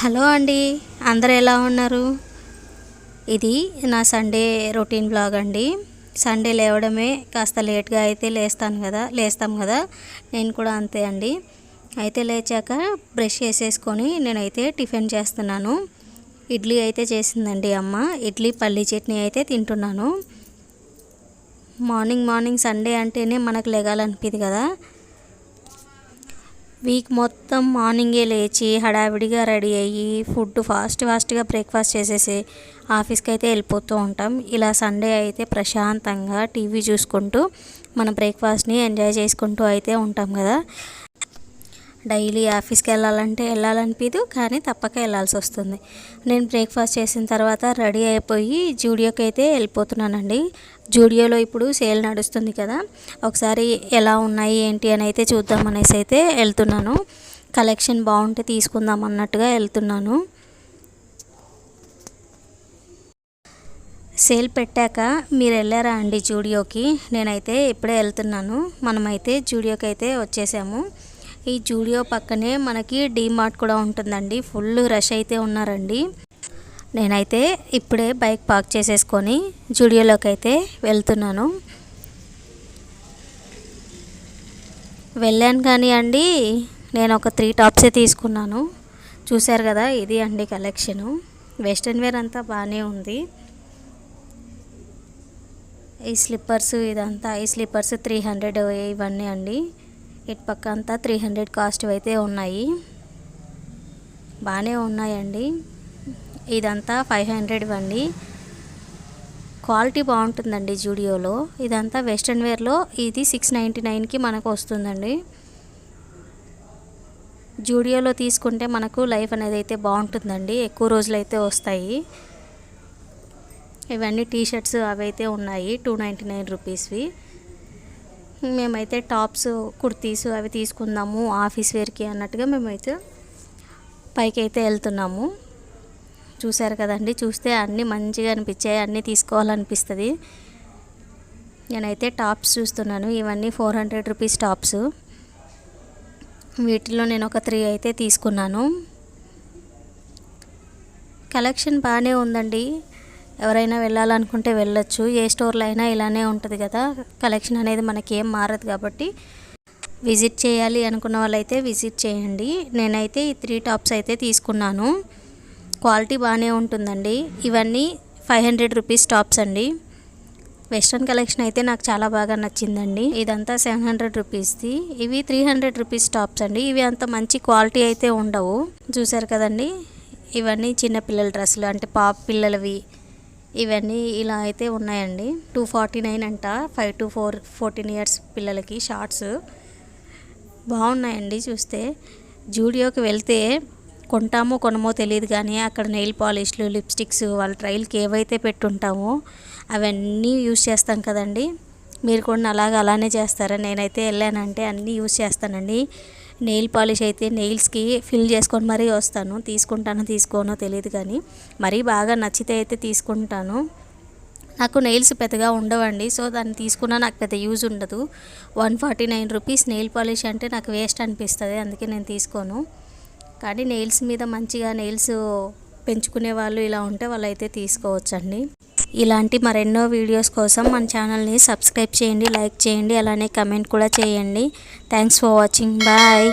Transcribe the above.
Hello అండి, అందరూ ఎలా ఉన్నారు? ఇది నా సండే రొటీన్ బ్లాగ్ అండి. సండే లేవడమే కాస్త లేట్గా అయితే లేస్తాం కదా, నేను కూడా అంతే అండి. అయితే లేచాక బ్రష్ చేసేసుకొని నేనైతే టిఫిన్ చేస్తున్నాను. ఇడ్లీ అయితే చేసిందండి అమ్మ. ఇడ్లీ పల్లీ చట్నీ అయితే తింటున్నాను. మార్నింగ్ సండే అంటేనే మనకు లెగాలనిపిది కదా. వీక్ మొత్తం మార్నింగే లేచి హడావిడిగా రెడీ అయ్యి ఫుడ్ ఫాస్ట్గా బ్రేక్ఫాస్ట్ చేసేసి ఆఫీస్కి అయితే వెళ్ళిపోతూ ఉంటాం. ఇలా సండే అయితే ప్రశాంతంగా టీవీ చూసుకుంటూ మన బ్రేక్ఫాస్ట్ని ఎంజాయ్ చేసుకుంటూ అయితే ఉంటాం కదా. డైలీ ఆఫీస్కి వెళ్ళాలనిపించదు, కానీ తప్పక వెళ్ళాల్సి వస్తుంది. నేను బ్రేక్ఫాస్ట్ చేసిన తర్వాత రెడీ అయిపోయి జూడియోకి అయితే వెళ్ళిపోతున్నానండి. జూడియోలో ఇప్పుడు సేల్ నడుస్తుంది కదా, ఒకసారి ఎలా ఉన్నాయి ఏంటి అని అయితే చూద్దామనేసి అయితే వెళ్తున్నాను. కలెక్షన్ బాగుంటే తీసుకుందాం అన్నట్టుగా వెళ్తున్నాను. సేల్ పెట్టాక మీరు వెళ్ళారా అండి జూడియోకి? నేనైతే ఇప్పుడే వెళ్తున్నాను. మనమైతే జూడియోకి అయితే వచ్చేసాము. ఈ జూడియో పక్కనే మనకి డీమార్ట్ కూడా ఉంటుందండి. ఫుల్ రష్ అయితే ఉన్నారండి. నేనైతే ఇప్పుడే బైక్ పార్క్ చేసేసుకొని జూడియోలోకి అయితే వెళ్తున్నాను. వెళ్ళాను కానీ అండి, నేను ఒక 3 టాప్సే తీసుకున్నాను. చూశారు కదా, ఇది అండి కలెక్షను. వెస్ట్రన్ వేర్ అంతా బాగానే ఉంది. ఈ స్లిప్పర్స్ ఈ స్లిప్పర్స్ 300 ఇవన్నీ అండి. ఇటు పక్క అంతా 300 కాస్ట్ అయితే ఉన్నాయి. బాగానే ఉన్నాయండి. ఇదంతా 500 ఇవ్వండి. క్వాలిటీ బాగుంటుందండి జూడియోలో. ఇదంతా వెస్ట్రన్ వేర్లో ఇది 699కి మనకు వస్తుందండి. జూడియోలో తీసుకుంటే మనకు లైఫ్ అనేది అయితే బాగుంటుందండి, ఎక్కువ రోజులు అయితే వస్తాయి. ఇవన్నీ టీషర్ట్స్ అవి అయితే ఉన్నాయి 299 రూపీస్వి. మేమైతే టాప్స్ కుర్తీస్ అవి తీసుకుందాము ఆఫీస్ వేర్కి అన్నట్టుగా మేమైతే పైకి అయితే వెళ్తున్నాము. చూశారు కదండి, చూస్తే అన్నీ మంచిగా అనిపించాయి, అన్నీ తీసుకోవాలనిపిస్తుంది. నేనైతే టాప్స్ చూస్తున్నాను. ఇవన్నీ 400 రూపీస్ టాప్స్. వీటిలో నేను ఒక 3 అయితే తీసుకున్నాను. కలెక్షన్ బాగానే ఉందండి. ఎవరైనా వెళ్ళాలనుకుంటే వెళ్ళొచ్చు. ఏ స్టోర్లో అయినా ఇలానే ఉంటుంది కదా, కలెక్షన్ అనేది మనకి ఏం మారదు కాబట్టి విజిట్ చేయాలి అనుకున్న వాళ్ళైతే విజిట్ చేయండి. నేనైతే ఈ 3 టాప్స్ అయితే తీసుకున్నాను. క్వాలిటీ బాగానే ఉంటుందండి. ఇవన్నీ 500 రూపీస్ టాప్స్ అండి. వెస్ట్రన్ కలెక్షన్ అయితే నాకు చాలా బాగా నచ్చిందండి. ఇదంతా 700 రూపీస్ది. ఇవి 300 రూపీస్ టాప్స్ అండి. ఇవి అంత మంచి క్వాలిటీ అయితే ఉండవు. చూసారు కదండి, ఇవన్నీ చిన్నపిల్లల డ్రెస్సులు అంటే పాప పిల్లలవి. ఇవన్నీ ఇలా అయితే ఉన్నాయండి. 249 అంట, 5 to 14 ఇయర్స్ పిల్లలకి షార్ట్స్. బాగున్నాయండి. చూస్తే జూడియోకి వెళ్తే కొంటామో కొనమో తెలియదు, కానీ అక్కడ నెయిల్ పాలిష్లు లిప్స్టిక్స్ వాళ్ళ ట్రైల్కి ఏవైతే పెట్టుంటామో అవన్నీ యూజ్ చేస్తాం కదండి. మీరు కూడా అలానే చేస్తారా? నేనైతే వెళ్ళానంటే అన్నీ యూజ్ చేస్తానండి. నెయిల్ పాలిష్ అయితే నెయిల్స్కి ఫిల్ చేసుకొని మరీ వస్తాను. తీసుకోనో తెలియదు, కానీ మరీ బాగా నచ్చితే అయితే తీసుకుంటాను. నాకు నెయిల్స్ పెద్దగా ఉండవండి, సో దాన్ని తీసుకున్నా నాకు పెద్ద యూజ్ ఉండదు. 149 రూపీస్ నెయిల్ పాలిష్ అంటే నాకు వేస్ట్ అనిపిస్తుంది, అందుకే నేను తీసుకోను. కానీ నెయిల్స్ మీద మంచిగా నెయిల్స్ పెంచుకునే వాళ్ళు ఇలా ఉంటే వాళ్ళు అయితే తీసుకోవచ్చండి. ఇలాంటి మరెన్నో వీడియోస్ కోసం మన ఛానల్ని సబ్స్క్రైబ్ చేయండి, లైక్ చేయండి, అలానే కమెంట్ కూడా చేయండి. Thanks for watching. బాయ్.